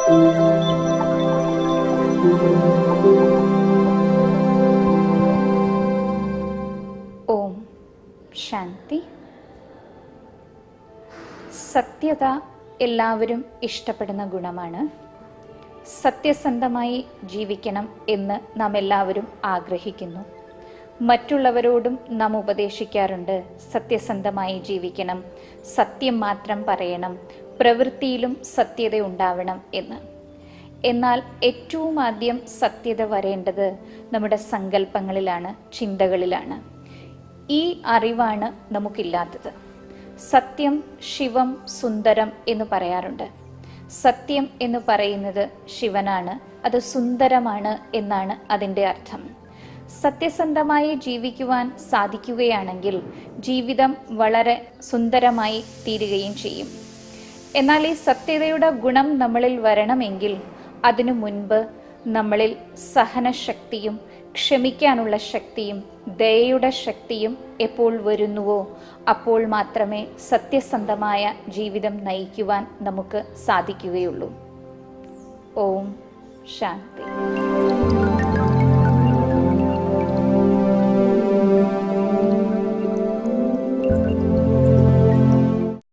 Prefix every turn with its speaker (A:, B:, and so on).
A: ഓം ശാന്തി. സത്യത എല്ലാവരും ഇഷ്ടപ്പെടുന്ന ഗുണമാണ്. സത്യസന്ധമായി ജീവിക്കണം എന്ന് നാം എല്ലാവരും ആഗ്രഹിക്കുന്നു. മറ്റുള്ളവരോടും നാം ഉപദേശിക്കാറുണ്ട്, സത്യസന്ധമായി ജീവിക്കണം, സത്യം മാത്രം പറയണം, പ്രവൃത്തിയിലും സത്യത ഉണ്ടാവണം എന്ന്. എന്നാൽ ഏറ്റവും ആദ്യം സത്യത വരേണ്ടത് നമ്മുടെ സങ്കല്പങ്ങളിലാണ്, ചിന്തകളിലാണ്. ഈ അറിവാണ് നമുക്കില്ലാത്തത്. സത്യം, ശിവം, സുന്ദരം എന്ന് പറയാറുണ്ട്. സത്യം എന്ന് പറയുന്നത് ശിവനാണ്, അത് സുന്ദരമാണ് എന്നാണ് അതിൻ്റെ അർത്ഥം. സത്യസന്ധമായി ജീവിക്കുവാൻ സാധിക്കുകയാണെങ്കിൽ ജീവിതം വളരെ സുന്ദരമായി തീരുകയും ചെയ്യും. എന്നാൽ ഈ സത്യതയുടെ ഗുണം നമ്മളിൽ വരണമെങ്കിൽ അതിനു മുൻപ് നമ്മളിൽ സഹനശക്തിയും ക്ഷമിക്കാനുള്ള ശക്തിയും ദയയുടെ ശക്തിയും എപ്പോൾ വരുന്നുവോ അപ്പോൾ മാത്രമേ സത്യസന്ധമായ ജീവിതം നയിക്കുവാൻ നമുക്ക് സാധിക്കുകയുള്ളൂ. ഓം ശാന്തി.